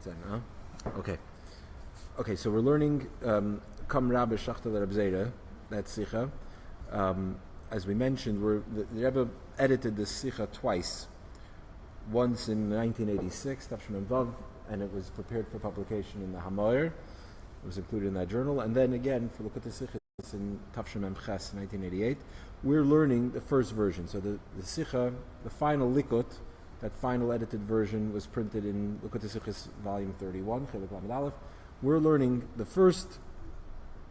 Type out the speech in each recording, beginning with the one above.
then, huh? Okay, so we're learning Kam Rabba Shachtel Reb Zera, that's Sicha. As we mentioned, the Rebbe edited this Sicha twice. Once in 1986, Tafshim Vav, and it was prepared for publication in the Hamoyer. It was included in that journal. And then again, for Likutei Sicha, in Tafshim Ches, 1988. We're learning the first version. So the Sicha, the final Likut, that final edited version was printed in Likutei Sichas, volume 31, Chelik Lamed Aleph. We're learning the first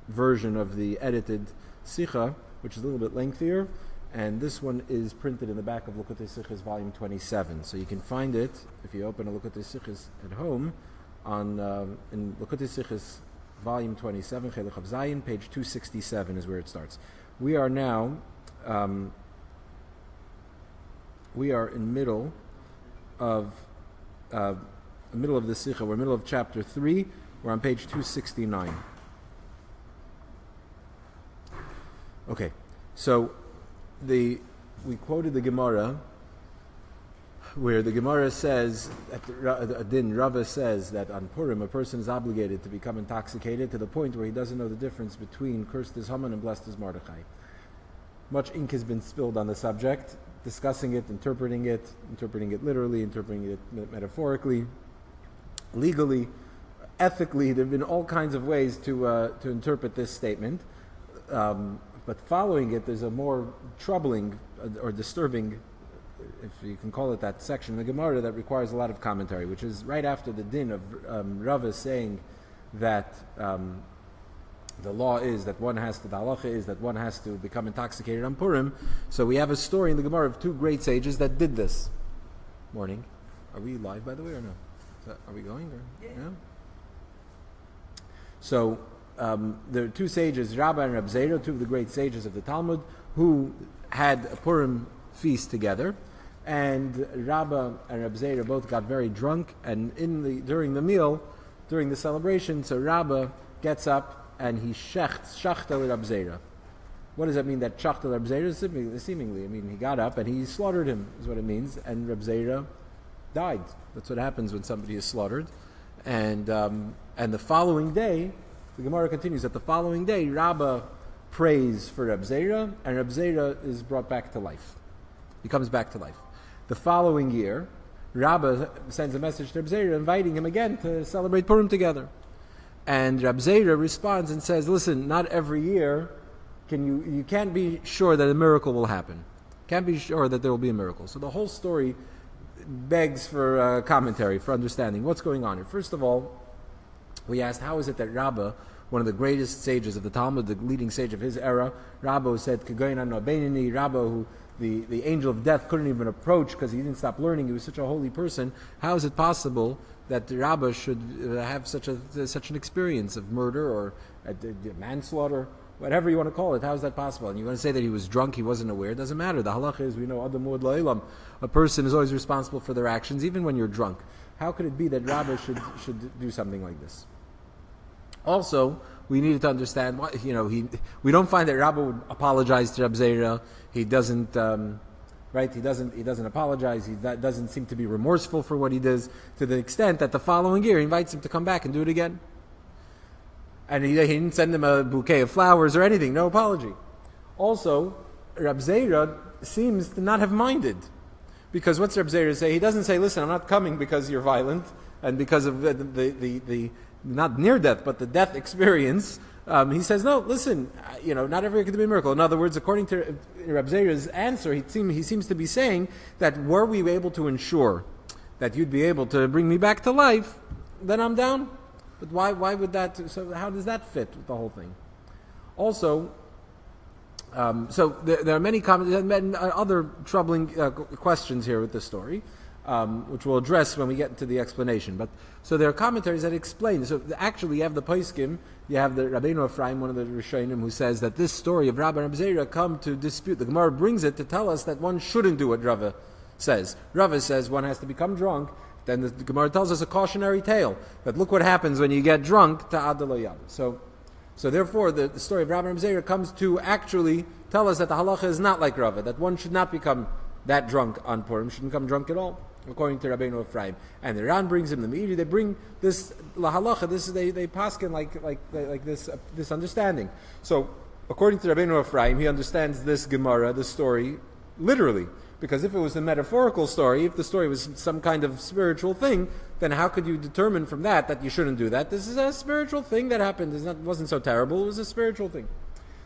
version of the edited Sicha, which is a little bit lengthier, and this one is printed in the back of Likutei Sichas, volume 27. So you can find it, if you open a Likutei Sichas at home, on in Likutei Sichas, volume 27, Chelik Chav Zayin, page 267 is where it starts. We are now, we are in middle of the Sicha. We're middle of chapter 3. We're on page 269. Okay, so we quoted the Gemara, where the Gemara says, Rava says that on Purim a person is obligated to become intoxicated to the point where he doesn't know the difference between cursed is Haman and blessed is Mordechai. Much ink has been spilled on the subject, discussing it, interpreting it literally, interpreting it metaphorically, legally, ethically. There have been all kinds of ways to interpret this statement. But following it, there's a more troubling or disturbing, if you can call it that, section in the Gemara that requires a lot of commentary, which is right after the din of Rava saying that the law is that the halacha is that one has to become intoxicated on Purim. So we have a story in the Gemara of two great sages that did this. Morning. Are we live, by the way, or no? Are we going? Or, yeah? So there are two sages, Rabba and Reb Zera, two of the great sages of the Talmud, who had a Purim feast together. And Rabba and Reb Zera both got very drunk, and during the celebration, so Rabba gets up and he shachtel Reb Zera. What does that mean, that shachtel Reb Zera? Seemingly, I mean, he got up and he slaughtered him, is what it means, and Reb Zera died. That's what happens when somebody is slaughtered. And the following day, the Gemara continues that the following day, Rabba prays for Reb Zera, and Reb Zera is brought back to life. He comes back to life. The following year, Rabba sends a message to Reb Zera inviting him again to celebrate Purim together. And Reb Zera responds and says, listen, not every year you can't be sure that a miracle will happen. Can't be sure that there will be a miracle. So the whole story begs for commentary, for understanding what's going on here. First of all, we asked, how is it that Rabba, one of the greatest sages of the Talmud, the leading sage of his era, Rabba who said, Rabba who the angel of death couldn't even approach because he didn't stop learning, he was such a holy person, how is it possible that Rabba should have such an experience of murder or manslaughter, whatever you want to call it? How is that possible? And you want to say that he was drunk, he wasn't aware? It doesn't matter. The halacha is, we know, Adam Muad La'ilam, a person is always responsible for their actions, even when you're drunk. How could it be that Rabba should do something like this? Also, we needed to understand, we don't find that Rabba would apologize to Reb Zera. He doesn't, He doesn't apologize. He doesn't seem to be remorseful for what he does, to the extent that the following year he invites him to come back and do it again. And he didn't send him a bouquet of flowers or anything, no apology. Also, Reb Zera seems to not have minded. Because what's Reb Zera say? He doesn't say, listen, I'm not coming because you're violent and because of the not near death, but the death experience. He says, no, listen, not every year could be a miracle. In other words, according to Reb Zera's answer, he seems to be saying that were we able to ensure that you'd be able to bring me back to life, then I'm down. But why would that, so how does that fit with the whole thing? Also, so there are many comments and other troubling questions here with this story, which we'll address when we get into the explanation. But so there are commentaries that explain. So actually, you have the Poskim, you have the Rabbeinu Ephraim, one of the Rishonim, who says that this story of Rabba and Reb Zera come to dispute. The Gemara brings it to tell us that one shouldn't do what Rava says. Rava says one has to become drunk. Then the Gemara tells us a cautionary tale that look what happens when you get drunk. Ta'ad lo yad. So therefore, the story of Rabba and Reb Zera comes to actually tell us that the halacha is not like Rava, that one should not become that drunk on Purim, shouldn't become drunk at all. according to Rabbeinu Ephraim. And the Ran brings him the Meiri. They bring this lahalacha. This is they paskin like this understanding. So according to Rabbeinu Ephraim, he understands this Gemara, this story, literally. Because if it was a metaphorical story, if the story was some kind of spiritual thing, then how could you determine from that you shouldn't do that? This is a spiritual thing that happened. It wasn't so terrible. It was a spiritual thing.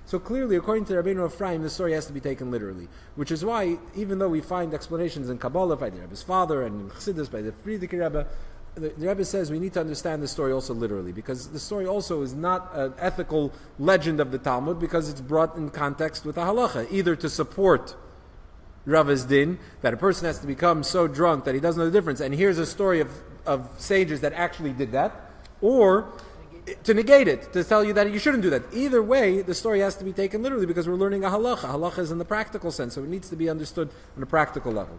So clearly, according to Rabbeinu Ephraim, the story has to be taken literally. Which is why, even though we find explanations in Kabbalah by the Rebbe's father and in Chassidus by the Frierdiker Rebbe, the Rebbe says we need to understand the story also literally, because the story also is not an ethical legend of the Talmud, because it's brought in context with a halacha, either to support Rava's din, that a person has to become so drunk that he doesn't know the difference, and here's a story of sages that actually did that, or to negate it, to tell you that you shouldn't do that. Either way, the story has to be taken literally, because we're learning a halacha. Halacha is in the practical sense, so it needs to be understood on a practical level.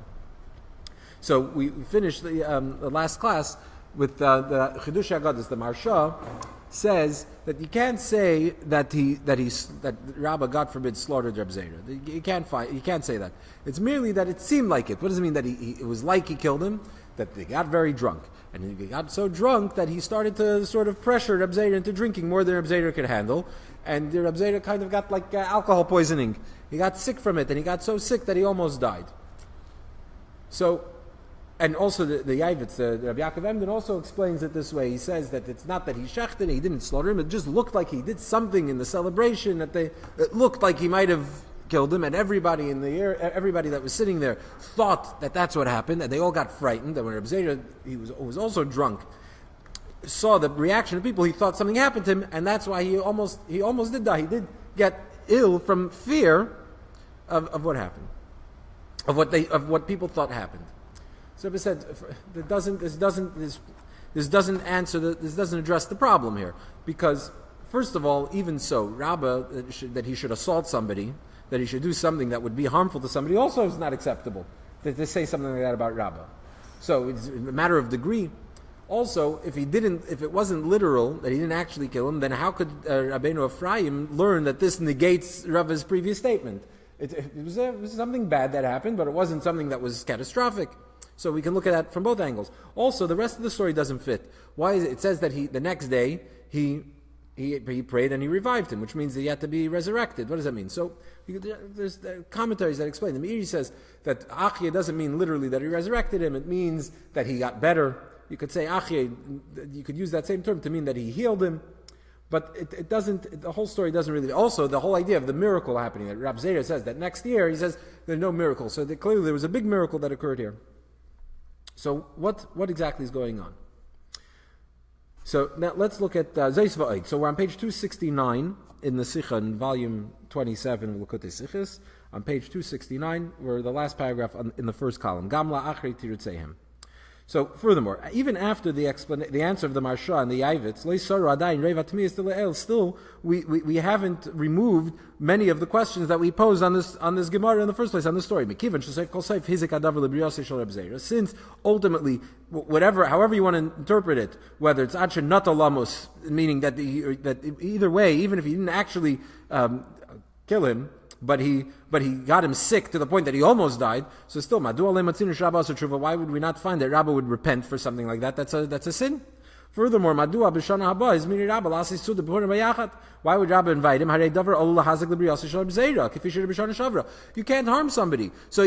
So we finished the last class with the Chidush Haggadus. The Maharsha says that you can't say that Rabba, God forbid, slaughtered Reb Zera. You can't say that. It's merely that it seemed like it. What does it mean that it was like he killed him? That they got very drunk. And he got so drunk that he started to sort of pressure Reb Zera into drinking more than Reb Zera could handle. And the Reb Zera kind of got like alcohol poisoning. He got sick from it, and he got so sick that he almost died. So, and also the Yavitz, the Rabbi Yaakov Emden also explains it this way. He says that it's not that he shechted, he didn't slaughter him, it just looked like he did something in the celebration it looked like he might have killed him, and everybody that was sitting there thought that that's what happened, and they all got frightened. And when Reb Zera, he was also drunk, saw the reaction of people, he thought something happened to him, and that's why he almost did die. He did get ill from fear of what happened, of what people thought happened. So Rebbe said, this doesn't address the problem here, because first of all, even so, Rabba, that he should assault somebody, that he should do something that would be harmful to somebody, also is not acceptable. To say something like that about Rabba. So it's a matter of degree. Also, if it wasn't literal, that he didn't actually kill him, then how could Rabbeinu Ephraim learn that this negates Rabba's previous statement? It was something bad that happened, but it wasn't something that was catastrophic. So we can look at that from both angles. Also, the rest of the story doesn't fit. Why is it? It says that the next day he prayed and he revived him, which means that he had to be resurrected. What does that mean? So there's commentaries that explain. The Meiri says that Achye doesn't mean literally that he resurrected him. It means that he got better. You could say Achye, you could use that same term to mean that he healed him. But it doesn't, the whole story doesn't really. Also, the whole idea of the miracle happening, that Rab Zera says that next year, he says there's no miracle. So clearly there was a big miracle that occurred here. So what exactly is going on? So now let's look at Zeis Va'id. So we're on page 269 in the Sicha, in volume 27 of Likutei Sichos. On page 269, we're the last paragraph in the first column. Gamla Achrei Tirutzehem. So furthermore, even after the answer of the Maharsha and the Yavitz, still we haven't removed many of the questions that we posed on this Gemara in the first place, on the story. Since ultimately, however you want to interpret it, whether it's Acher Natalamus, meaning that either way, even if he didn't actually kill him, but he got him sick to the point that he almost died. So still, why would we not find that Rabba would repent for something like that? That's a sin. Furthermore, why would Rabba invite him? You can't harm somebody. So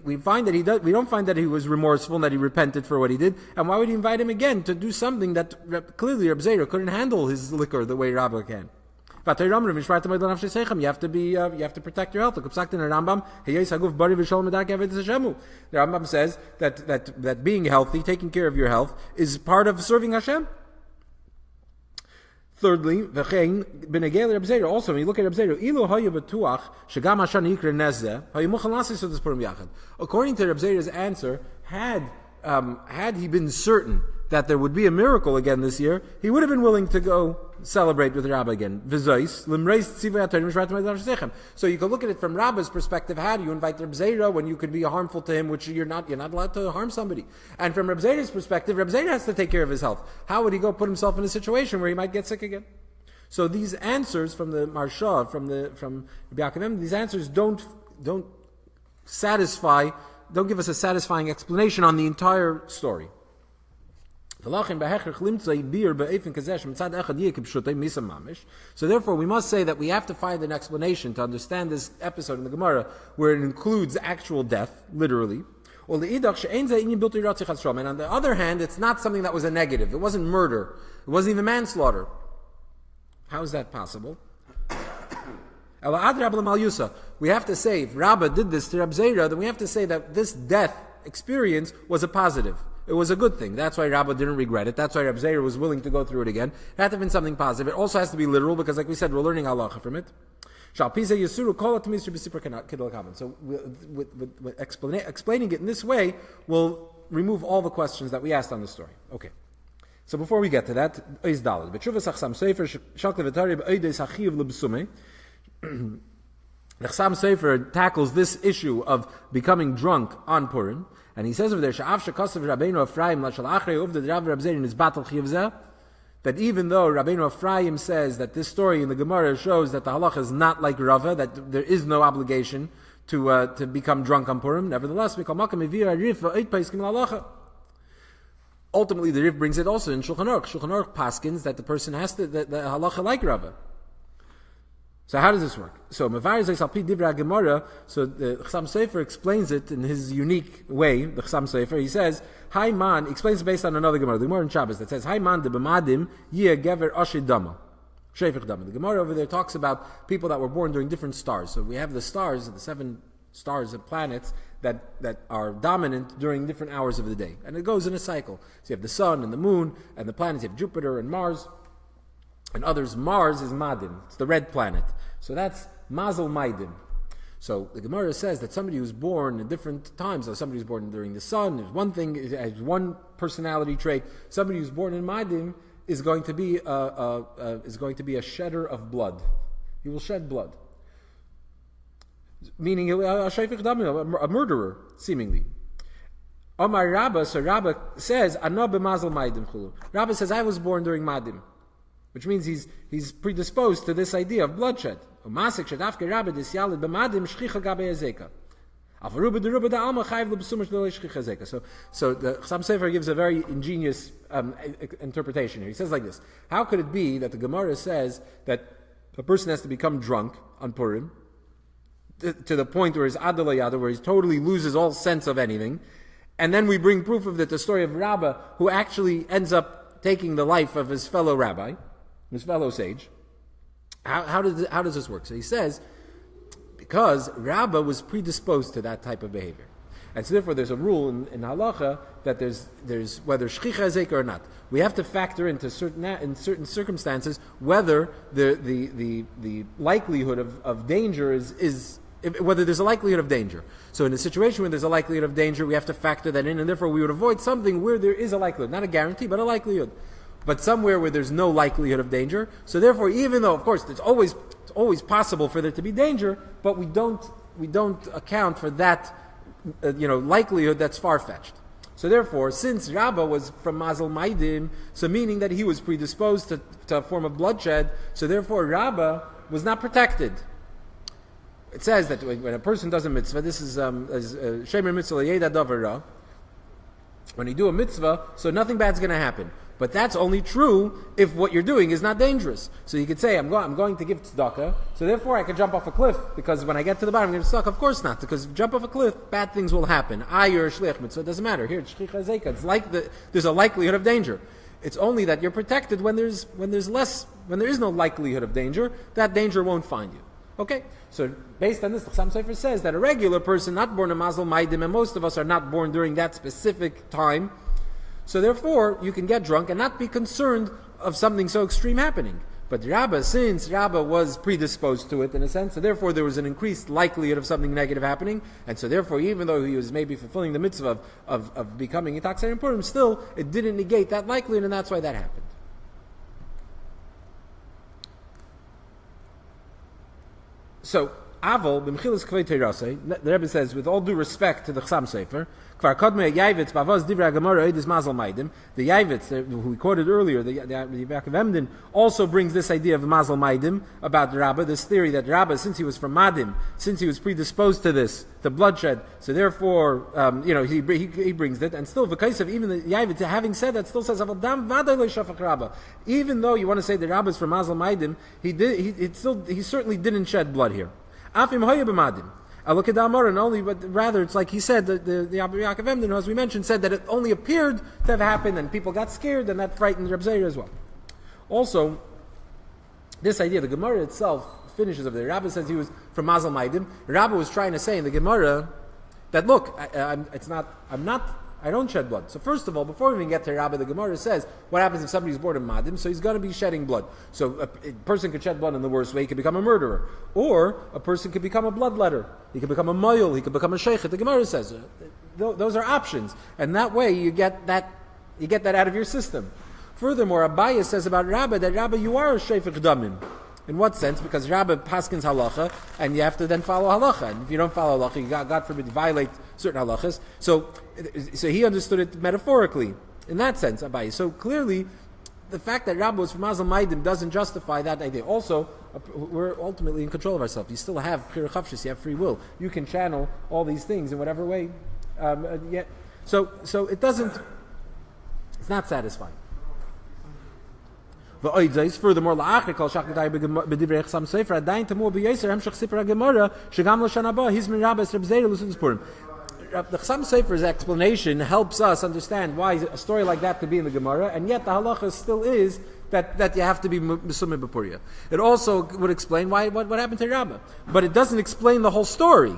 we find that we don't find that he was remorseful and that he repented for what he did. And why would he invite him again to do something that clearly Reb Zera couldn't handle his liquor the way Rabba can? You have to protect your health. The Rambam says that being healthy, taking care of your health, is part of serving Hashem. Thirdly, also when you look at Reb Zera, according to Reb Zera's answer, had he been certain that there would be a miracle again this year, he would have been willing to go celebrate with Rabba again. So you can look at it from Rabba's perspective. How do you invite Reb Zera when you could be harmful to him, which you're not allowed to harm somebody? And from Reb Zera's perspective, Reb Zera has to take care of his health. How would he go put himself in a situation where he might get sick again? So these answers from the Maharsha, from Rabbi Yaakov Emden, these answers don't satisfy don't give us a satisfying explanation on the entire story. So therefore, we must say that we have to find an explanation to understand this episode in the Gemara where it includes actual death, literally. And on the other hand, it's not something that was a negative. It wasn't murder. It wasn't even manslaughter. How is that possible? We have to say, if Rabba did this to Reb Zera, then we have to say that this death experience was a positive. It was a good thing. That's why Rabba didn't regret it. That's why Reb Zera was willing to go through it again. It had to have been something positive. It also has to be literal because, like we said, we're learning halacha from it. So, explaining it in this way will remove all the questions that we asked on the story. Okay. So before we get to that, the Chasam Sofer tackles this issue of becoming drunk on Purim. And he says over there, that even though Rabbeinu Ephraim says that this story in the Gemara shows that the halacha is not like Rava, that there is no obligation to become drunk on Purim, nevertheless, ultimately the Rif brings it also in Shulchan Aruch. Shulchan Aruch paskins that the person has to, the halacha like Rava. So how does this work? So Mevar Zeis Alpi Divra Gemara. So the Chasam Sofer explains it in his unique way. The Chasam Sofer, he says, "Hayman," explains it based on another Gemara, the Gemara in Shabbos that says, "Hayman de b'madim yeh gever ashid dama, shefich dama." The Gemara over there talks about people that were born during different stars. So we have the stars, the 7 stars and planets that are dominant during different hours of the day, and it goes in a cycle. So you have the sun and the moon and the planets. You have Jupiter and Mars. And others, Mars is Madim. It's the red planet. So that's Mazel Maidim. So the Gemara says that somebody who's born in different times, so somebody who's born during the sun, there's one thing, has one personality trait. Somebody who's born in Maidim is going to be a shedder of blood. He will shed blood. Meaning a murderer, seemingly. Omar Rabba, so Rabba says, Ano b'mazel Maidim chulu. Rabba says, I was born during Madim. Which means he's predisposed to this idea of bloodshed. So the Chasam Sofer gives a very ingenious interpretation here. He says like this: how could it be that the Gemara says that a person has to become drunk on Purim to the point where he's adalayada, where he totally loses all sense of anything, and then we bring proof of that, the story of Rabba, who actually ends up taking the life of his fellow rabbi, his fellow sage. How does this work? So he says, because Rabba was predisposed to that type of behavior. And so therefore there's a rule in halacha that there's whether shchicha zeka or not. We have to factor into in certain circumstances whether the likelihood of danger is whether there's a likelihood of danger. So in a situation where there's a likelihood of danger, we have to factor that in, and therefore we would avoid something where there is a likelihood, not a guarantee, but a likelihood. But somewhere where there's no likelihood of danger. So therefore, even though, of course, it's always possible for there to be danger, but we don't account for that, likelihood that's far-fetched. So therefore, since Rabba was from Mazel Maidim, so meaning that he was predisposed to a form of bloodshed, so therefore Rabba was not protected. It says that when a person does a mitzvah, this is Shemer Mitzvah Yeda Davara. When you do a mitzvah, so nothing bad's going to happen. But that's only true if what you're doing is not dangerous. So you could say, I'm going to give tzedakah, so therefore I could jump off a cliff, because when I get to the bottom I'm going to tzedakah. Of course not, because if you jump off a cliff, bad things will happen. You're a shliach mitzvah, it doesn't matter. Here, it's shchicha zeka. It's like there's a likelihood of danger. It's only that you're protected when there is no likelihood of danger, that danger won't find you. Okay? So based on this, the Chasam Sofer says that a regular person, not born in Mazel Maidim, and most of us are not born during that specific time, so therefore, you can get drunk and not be concerned of something so extreme happening. But Rabba, since Rabba was predisposed to it in a sense, so therefore there was an increased likelihood of something negative happening, and so therefore, even though he was maybe fulfilling the mitzvah of becoming Yitzchak and Purim, still, it didn't negate that likelihood, and that's why that happened. So, Aval b'mchilas kvei teirasei. The Rebbe says, with all due respect to the Chasam Sofer, kvar kodmei Yavitz bavaz divrei Gemara oidis mazal maidim. The Yavitz, who we quoted earlier, the Yaakov Emden, also brings this idea of mazal maidim about Rabba. This theory that Rabba, since he was from Madim, since he was predisposed to this, to bloodshed, so therefore, he brings it. And still, v'kaisav, even the Yavitz, having said that, still says aval dam vaday lo shafach Rabba. Even though you want to say that Rabba is from mazal maidim, he certainly didn't shed blood here. Afim hoya b'madim. And only, but rather it's like he said, the Yaakov Emden, as we mentioned, said that it only appeared to have happened and people got scared and that frightened Reb Zeir as well. Also, this idea, the Gemara itself finishes of there. Rabba says he was from Mazal Maidim. Rabba was trying to say in the Gemara that, look, I don't shed blood. So first of all, before we even get to Rabba, the Gemara says, what happens if somebody's born in Madim? So he's going to be shedding blood. So a person could shed blood in the worst way. He could become a murderer. Or a person could become a bloodletter. He could become a moyel. He could become a sheikhet. The Gemara says, those are options. And that way you get that out of your system. Furthermore, Abaye says about Rabba that Rabba, you are a sheifich damim. In what sense? Because Rabba paskins halacha, and you have to then follow halacha. And if you don't follow halacha, you God forbid, violate certain halachas. So he understood it metaphorically, in that sense, Abaye. So clearly, the fact that Rabba was from Mazal Maidim doesn't justify that idea. Also, we're ultimately in control of ourselves. You still have Chir Chavshis, you have free will. You can channel all these things in whatever way. So it doesn't, it's not satisfying. Furthermore, the Chasam Sofer's explanation helps us understand why a story like that could be in the Gemara, and yet the halacha still is that you have to be Mesumeh B'Puria. It also would explain what happened to Rabba, but it doesn't explain the whole story.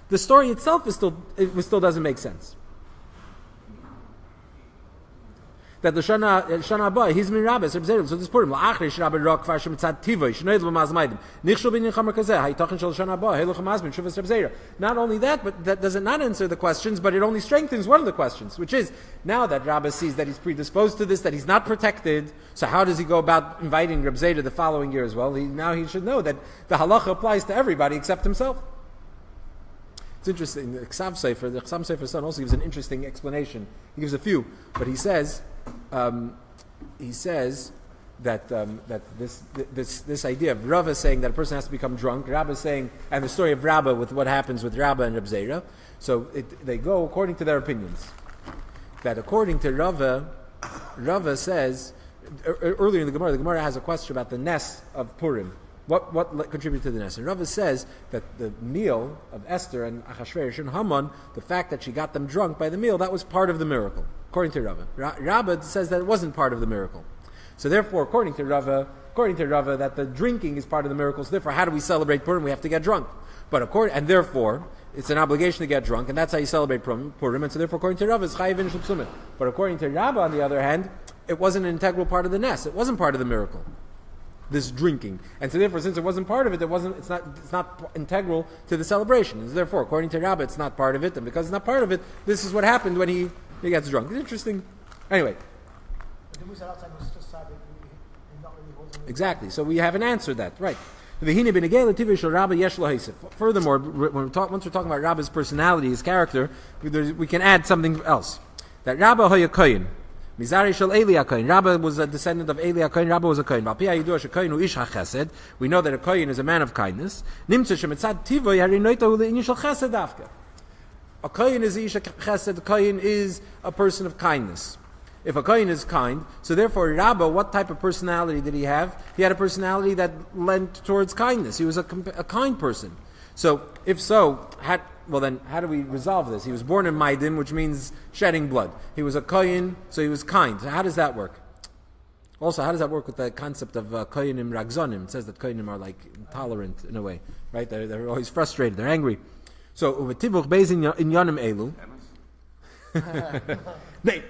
The story itself still doesn't make sense. That the Shana Abba, he's min Rabba, so this Purim, La'achrish Rabba Rock, Farshim Tzad Tivoi, Shnoid L'maz Maidim, Nichshul bin Yichamar Kazeh, Ha'itachin Shal Shana Abba, Heluch Hamazmin, Shuvas Reb Zeira. Not only that, but that doesn't not answer the questions, but it only strengthens one of the questions, which is, now that Rabba sees that he's predisposed to this, that he's not protected, so how does he go about inviting Reb Zeira the following year as well? Now he should know that the halacha applies to everybody except himself. It's interesting, the Chasam Sofer's son also gives an interesting explanation. He gives a few, but he says that this idea of Rava saying that a person has to become drunk, Rabba saying, and the story of Rabba with what happens with Rabba and Reb Zeira, so they go according to their opinions. That according to Rava says, earlier in the Gemara has a question about the Nes of Purim. What contributed to the Nes? And Rava says that the meal of Esther and Achashverosh and Haman, the fact that she got them drunk by the meal, that was part of the miracle, according to Rava. Rava says that it wasn't part of the miracle. So therefore, according to Rava, that the drinking is part of the miracle. So therefore, how do we celebrate Purim? We have to get drunk. And therefore, it's an obligation to get drunk, and that's how you celebrate Purim. And so therefore, according to Rava, it's chayiv in shel. But according to Rava, on the other hand, it wasn't an integral part of the Nes. It wasn't part of the miracle, this drinking. And so therefore, since it wasn't part of it, it's not integral to the celebration. And so therefore, according to Rabba, it's not part of it, and because it's not part of it, this is what happened when he gets drunk. It's interesting. Anyway. Exactly. So we haven't answered that. Right. Furthermore, once we're talking about Rabba's personality, his character, we can add something else. That Rabba hoya koyin. Mizari shel Eli HaKoyin. Rabba was a descendant of Eli HaKoyin. Rabba was a Koyin. We know that a Koyin is a man of kindness. A Koyin is a Ish HaChesed. A Koyin is a person of kindness. If a Koyin is kind, so therefore Rabba, what type of personality did he have? He had a personality that lent towards kindness. He was a kind person. So, if so, then how do we resolve this? He was born in Maidim, which means shedding blood. He was a Koyin, so he was kind. So how does that work? Also, how does that work with the concept of Koyinim Ragzonim? It says that Koyinim are like intolerant in a way, right? They're always frustrated, they're angry. So, Uvetivuch Beis in Yonim Elu. Name.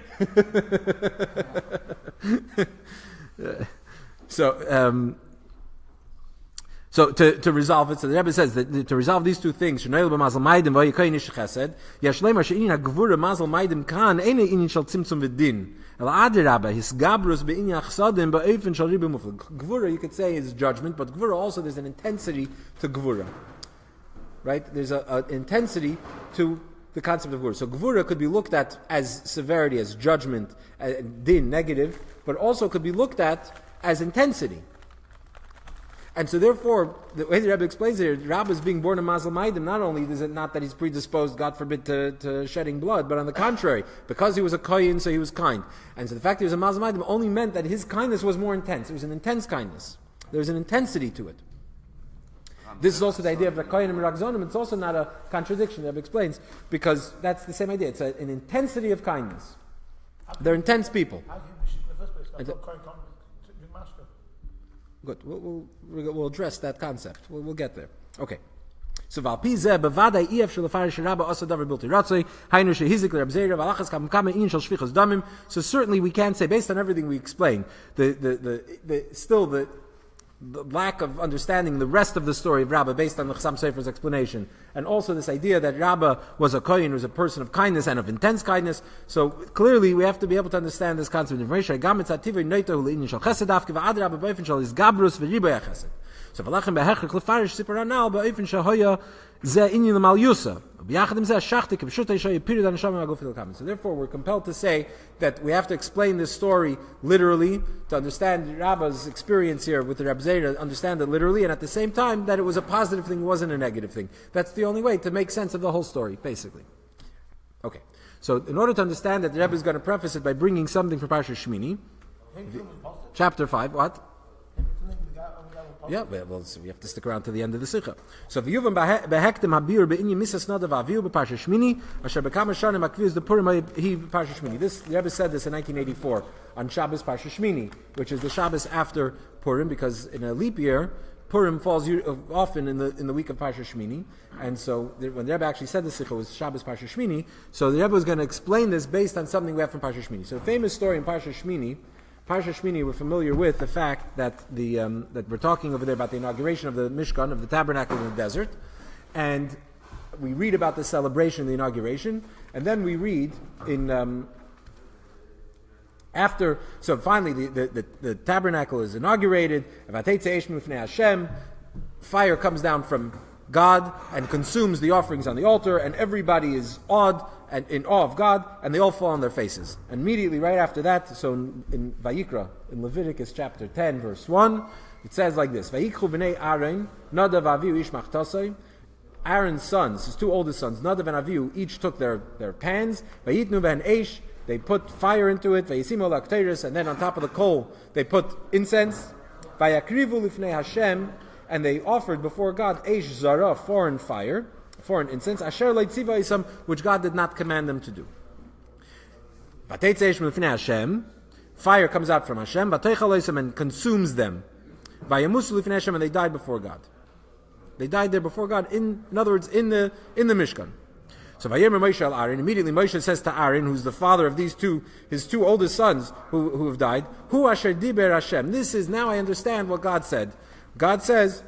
So to resolve it, so the Rebbe says that to resolve these two things, Shnoil b'mazal maidim v'yikoyin ish chesed, yashleima she'inin ha'gvura mazal maidim kan eine inin shal tzimtzum v'din. El adirabba his gabrus be'inin achsadim ba'ofen shal ribu mufel. Gvura, you could say, is judgment, but gvura also there's an intensity to gvura. right? There's an intensity to the concept of Gvura. So Gvura could be looked at as severity, as judgment, din, negative, but also could be looked at as intensity. And so therefore, the way the Rebbe explains it, Rabba is being born in Mazel Maidim. Not only is it not that he's predisposed, God forbid, to shedding blood, but on the contrary, because he was a Kohen, so he was kind. And so the fact that he was a Mazel Maidim only meant that his kindness was more intense. It was an intense kindness. There was an intensity to it. This is also the idea of the Kohen and Meragzonim. It's also not a contradiction, the Rebbe explains, because that's the same idea. It's an intensity of kindness. They're intense people. Good. We'll address that concept. We'll get there. Okay. So so certainly we can say, based on everything we explained, the lack of understanding the rest of the story of Rabba based on the Chassam Sofer's explanation, and also this idea that Rabba was a Kohen, was a person of kindness and of intense kindness. So clearly we have to be able to understand this concept of information. So Valachim behechrik lefarish sipar anal be'ofen shehoya ze inyan l'mal yusa. B'yachad zeh shachtik b'shutei shoy period on neshama agufil kamen. So therefore, we're compelled to say that we have to explain this story literally to understand Rabba's experience here with the Reb Zera, understand it literally, and at the same time that it was a positive thing, wasn't a negative thing. That's the only way to make sense of the whole story, basically. Okay. So in order to understand that, the Rebbe is going to preface it by bringing something from Parsha Shmini, chapter 5. What? Yeah, well, so we have to stick around to the end of the Sicha. So v'yuvam behektem habir be'inyi misas nadav aviu be'parsha Shmini asher bekama shanim akviz the Purim he parsha Shmini. This the Rebbe said this in 1984 on Shabbos Parsha Shmini, which is the Shabbos after Purim, because in a leap year Purim falls often in the week of Parsha Shmini, and so when the Rebbe actually said the Sicha was Shabbos Parsha Shmini, so the Rebbe was going to explain this based on something we have from Parsha Shmini. So a famous story in Parsha Shmini, we're familiar with the fact that that we're talking over there about the inauguration of the Mishkan, of the tabernacle in the desert, and we read about the celebration, the inauguration, and then we read in after. So finally, the tabernacle is inaugurated. Fire comes down from God and consumes the offerings on the altar, and everybody is awed and in awe of God, and they all fall on their faces. And immediately right after that, so in Vayikra, in Leviticus chapter 10, verse 1, it says like this: Vayikchu b'nei Aaron, Nadav aviu ish machtasai. Aaron's sons, his two oldest sons, Nadav and Avihu, each took their pans. Vayitnu ben eish, they put fire into it. Vayisimu lakteris, and then on top of the coal they put incense. Vayakrivu lifnei Hashem, and they offered before God eish zara, foreign fire, foreign incense, asher leitziva isam, which God did not command them to do. Vateitze eish lifnei Hashem, fire comes out from Hashem, vateichal isam, and consumes them. Vayamusu lifnei Hashem, and they died before God. They died there before God. In other words, in the Mishkan. So Vayemer Moshe al Aaron. Immediately Moshe says to Aaron, who's the father of his two oldest sons who have died, Hu asher diber Hashem. This is, now I understand what God said. God says,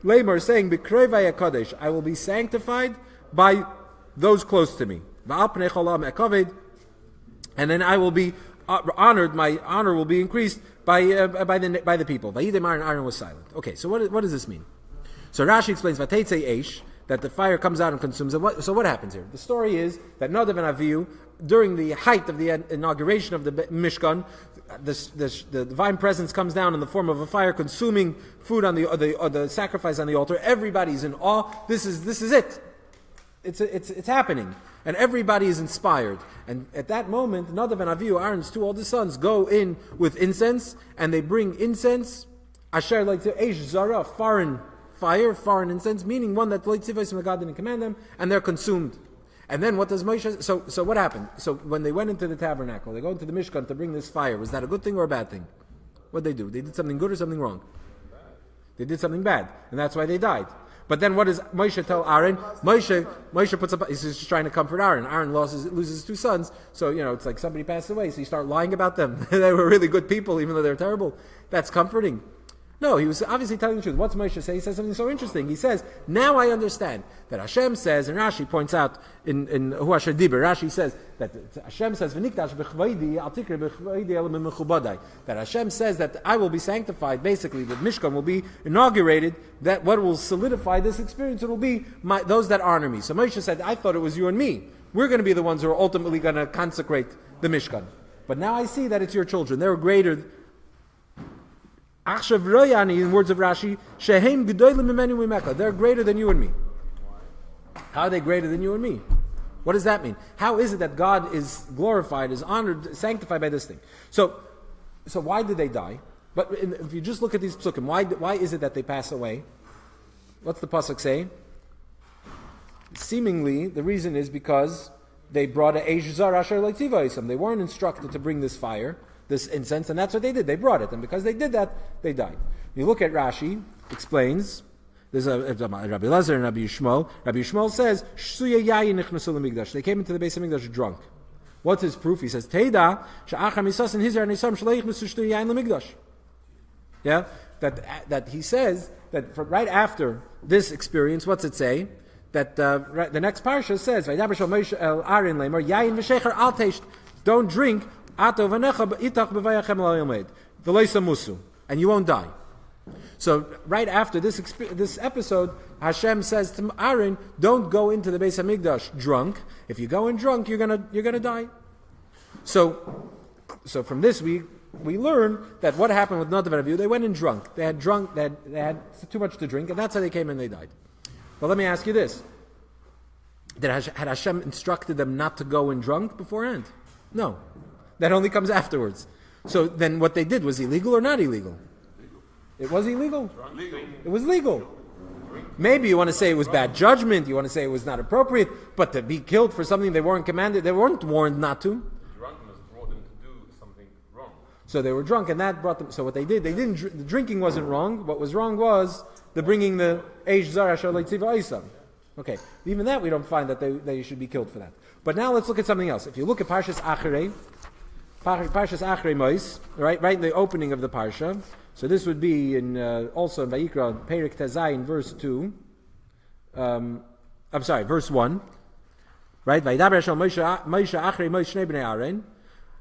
Lamer saying, B'kroi vayakadesh, I will be sanctified by those close to me. Va'al pnei cholam ekaved, and then I will be honored. My honor will be increased by the people. Vayidem Aaron was silent. Okay, so what does this mean? So Rashi explains Vateitze Eish, that the fire comes out and consumes it. So what happens here? The story is that Nadav and Avihu, during the height of the inauguration of the Mishkan, the divine presence comes down in the form of a fire, consuming food on the sacrifice on the altar. Everybody's in awe. This is it. It's happening, and everybody is inspired. And at that moment, Nadav and Avihu, Aaron's two oldest sons, go in with incense, and they bring incense, asher like to eish zara, foreign fire, foreign incense, meaning one that God didn't command them, and they're consumed. And then what does Moshe? So what happened? So when they went into the tabernacle, they go into the Mishkan to bring this fire. Was that a good thing or a bad thing? What did they do? They did something good or something wrong? They did something bad, and that's why they died. But then what does Moshe tell Aaron? Moshe puts up. He's just trying to comfort Aaron. Aaron loses his two sons, so it's like somebody passed away. So you start lying about them. They were really good people, even though they're terrible. That's comforting. No, he was obviously telling the truth. What's Moshe say? He says something so interesting. He says, now I understand that Hashem says, and Rashi points out in Hu Asher Diber, Rashi says that Hashem says, V'nikdash b'chvaydi, al tikri b'chvaydi el mechubadai. That Hashem says that I will be sanctified, basically, that Mishkan will be inaugurated, that what will solidify this experience, it will be those that honor me. So Moshe said, I thought it was you and me. We're going to be the ones who are ultimately going to consecrate the Mishkan. But now I see that it's your children. They're greater. In words of Rashi, they're greater than you and me. How are they greater than you and me? What does that mean? How is it that God is glorified, is honored, sanctified by this thing? So why did they die? But if you just look at these psukim, why is it that they pass away? What's the pasuk say? Seemingly, the reason is because they brought a eish zar asher leitzivah. They weren't instructed to bring this fire, this incense, and that's what they did. They brought it, and because they did that, they died. You look at Rashi, explains, there's Rabbi Lazar and Rabbi Yishmael. Rabbi Yishmael says, Shsuya yayin nichnasu lemigdash. They came into the Beis HaMikdash drunk. What's his proof? He says, Teida, she'achar misas and hizar nisam shleich misu shtuya yayin lemigdash. Yeah? That he says, that right after this experience, what's it say? That the next parsha says, Vaydaber shel Moshe el Aaron lemar, yayin v'shecher al teisht. Don't drink, and you won't die. So right after this episode, Hashem says to Aaron, "Don't go into the Beis Hamikdash drunk. If you go in drunk, you're gonna die." So from this we learn that what happened with Nadav and Avihu, they went in drunk. They had too much to drink, and that's how they came and they died. But let me ask you this: had Hashem instructed them not to go in drunk beforehand? No. That only comes afterwards. So then what they did was illegal or not illegal? It was illegal. It was legal. Maybe you want to say it was bad judgment, you want to say it was not appropriate, but to be killed for something they weren't commanded, they weren't warned not to. Drunkenness brought them to do something wrong. So they were drunk, and that brought them. So what they did, the drinking wasn't wrong. What was wrong was the bringing the eish zar asher leitzivah isam. Okay, even that we don't find that they should be killed for that. But now let's look at something else. If you look at Parshas Acharei Mois, right in the opening of the Parsha. So this would be also in Vayikra, Perek Tezayin, verse 2. Verse 1. Right? Vaydaber shel Moshe Acharei Mois shnei bnei Aaron.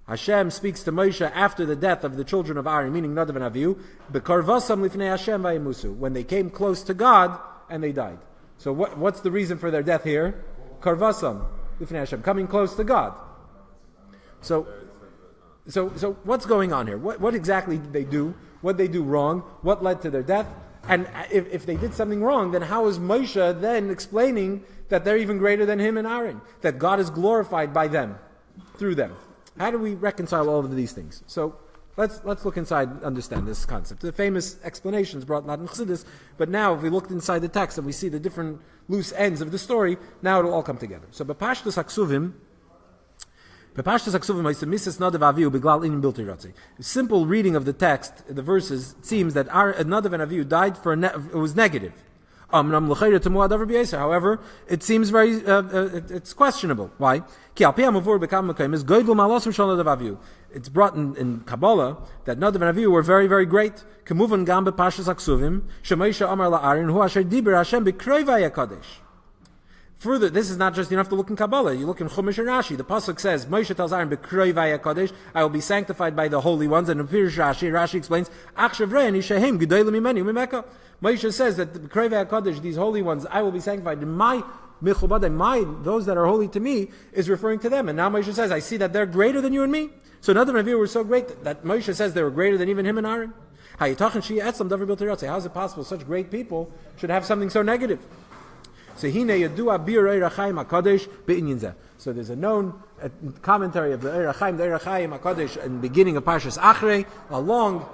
Hashem speaks to Moshe after the death of the children of Aaron, meaning Nadav and Avihu, B'karvasam lifnei Hashem vayimusu, when they came close to God and they died. So what's the reason for their death here? Karvasam lifnei Hashem, coming close to God. So what's going on here? What exactly did they do? What did they do wrong? What led to their death? And if they did something wrong, then how is Moshe then explaining that they're even greater than him and Aaron? That God is glorified by them, through them. How do we reconcile all of these things? So let's look inside and understand this concept. The famous explanations brought not in Chassidus, but now if we looked inside the text and we see the different loose ends of the story, now it'll all come together. So B'Pashtus HaKsuvim, simple reading of the text, the verses, it seems that Nadav and Avihu died it was negative. However, it seems very, it's questionable. Why? It's brought in Kabbalah that Nadav and Avihu were very, very great. Further, this is not just, you don't have to look in Kabbalah. You look in Chumash and Rashi. The pasuk says, Moshe tells Aaron, "B'kroi v'ya kadosh, I will be sanctified by the holy ones." And in Rashi explains, "Achshav re'ani shehem gedolim mimeni umimeka." Moshe says that the B'kroi v'ya kadosh, these holy ones, I will be sanctified. My those that are holy to me, is referring to them. And now Moshe says, I see that they're greater than you and me. So Nadav and Avihu were so great that Moshe says they were greater than even him and Aaron. How is it possible such great people should have something so negative? So there's a known commentary of the Eir HaChaim HaKadosh in the beginning of Parshas Acharei, a long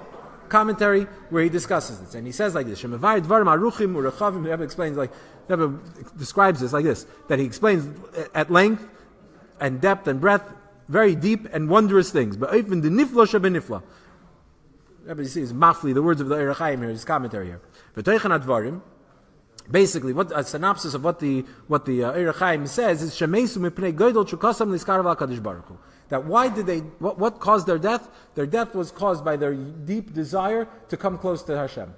commentary where he discusses this. And he says like this, the Rebbe explains the Rebbe describes this like this, that he explains at length and depth and breadth, very deep and wondrous things. But even the nifla shebenifla. Rebbe sees mafli, the words of the Eir HaChaim here, his commentary here. Basically, what a synopsis of what the Eir HaChaim says is Shemesu mipnei goydol shukasam liskarav al Kadosh Baruch Hu. That why did they, what caused their death? Their death was caused by their deep desire to come close to Hashem.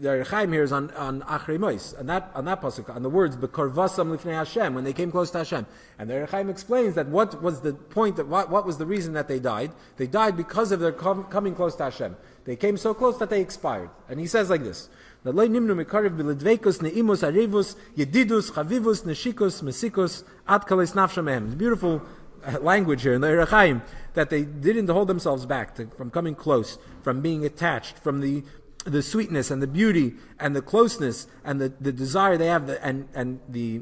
The Chaim here is on Achrei Mois, on that pasuk, on the words Bekorvasam lifnei Hashem, when they came close to Hashem. And the Chaim explains that what was the point, that what was the reason that they died? They died because of their coming close to Hashem. They came so close that they expired. And he says like this: that lo nimnu mikariv b'ledveikus ne'imus arivus yedidus chavivus neshikus mesikus ad kales nafsha mehem. It's beautiful language here in the Chaim, that they didn't hold themselves back from coming close, from being attached, from the sweetness and the beauty and the closeness and the desire they have, and the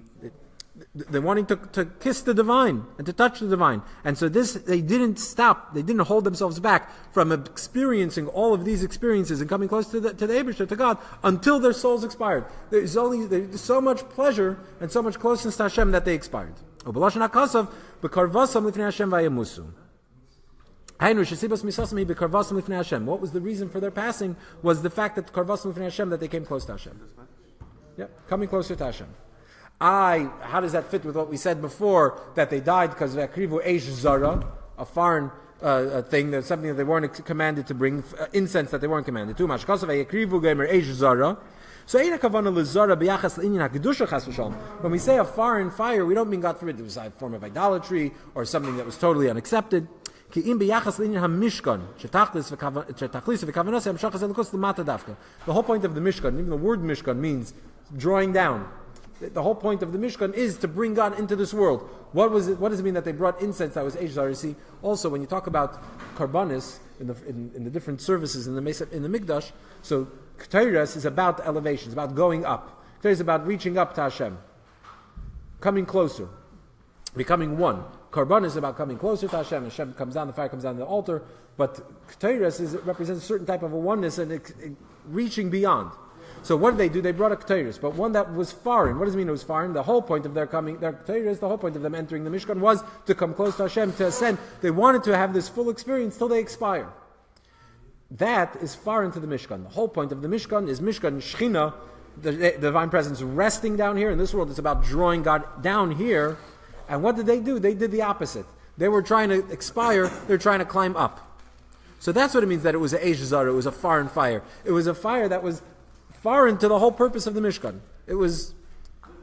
wanting to kiss the divine and to touch the divine. And so they didn't stop, they didn't hold themselves back from experiencing all of these experiences and coming close to the Eibishter, to God, until their souls expired. There's so much pleasure and so much closeness to Hashem that they expired. What was the reason for their passing? Was the fact that Karvasam Lifnei Hashem, that they came close to Hashem. Coming closer to Hashem. How does that fit with what we said before, that they died because of Akrivu Eish Zara, a foreign thing, that's something that they weren't commanded to bring, incense that they weren't commanded to. So when we say a foreign fire, we don't mean, God forbid, it was a form of idolatry or something that was totally unaccepted. The whole point of the Mishkan, even the word Mishkan means drawing down. The whole point of the Mishkan is to bring God into this world. What does it mean that they brought incense that was Eish Zarisi? Also, when you talk about Karbanis in the different services in the Mikdash, so Ketores is about elevation, it's about going up. Ketores is about reaching up to Hashem, coming closer, becoming one. Karban is about coming closer to Hashem. Hashem comes down, the fire comes down to the altar. But Ketores represents a certain type of a oneness and reaching beyond. So what did they do? They brought a Ketores, but one that was foreign. What does it mean it was foreign? The whole point of their Ketores, the whole point of them entering the Mishkan was to come close to Hashem, to ascend. They wanted to have this full experience till they expire. That is foreign to the Mishkan. The whole point of the Mishkan is Mishkan Shechina, the divine presence resting down here. In this world, it's about drawing God down here. And what did they do? They did the opposite. They were trying to expire, they're trying to climb up. So that's what it means that it was an Eish Zara, it was a foreign fire. It was a fire that was foreign to the whole purpose of the Mishkan. It was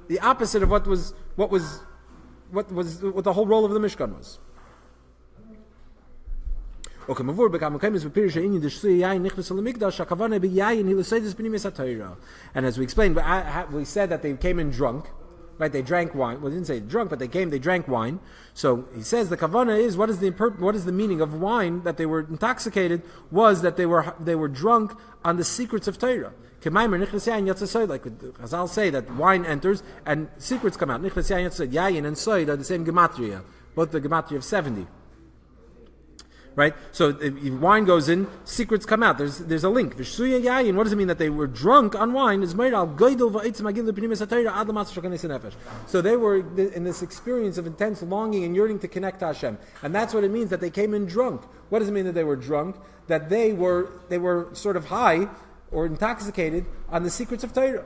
the opposite of what the whole role of the Mishkan was. And as we explained, we said that they came in drunk. Right, they drank wine. Well, they didn't say drunk, but they drank wine. So he says the kavana is, what is the meaning of wine, that they were intoxicated, was that they were drunk on the secrets of Torah. Like Chazal say that wine enters and secrets come out. Yayin and soid are the same gematria, both the gematria of 70. Right? So if wine goes in, secrets come out. There's a link. What does it mean that they were drunk on wine? So they were in this experience of intense longing and yearning to connect to Hashem. And that's what it means that they came in drunk. What does it mean that they were drunk? That they were sort of high or intoxicated on the secrets of Torah.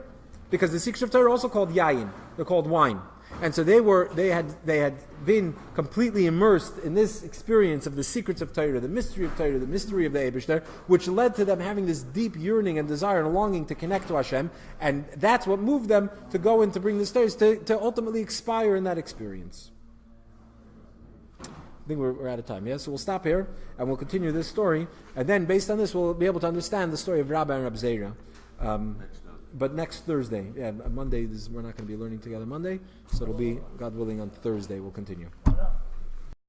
Because the secrets of Torah are also called yayin. They're called wine. And so they had been completely immersed in this experience of the secrets of Torah, the mystery of Torah, the mystery of the Eibishter, which led to them having this deep yearning and desire and longing to connect to Hashem, and that's what moved them to go and to bring this Torah, to ultimately expire in that experience. I think we're out of time, yeah? So we'll stop here, and we'll continue this story, and then based on this, we'll be able to understand the story of Rabba and Rab Zera. But next Thursday, Monday, we're not going to be learning together Monday, so it'll be, God willing, on Thursday we'll continue.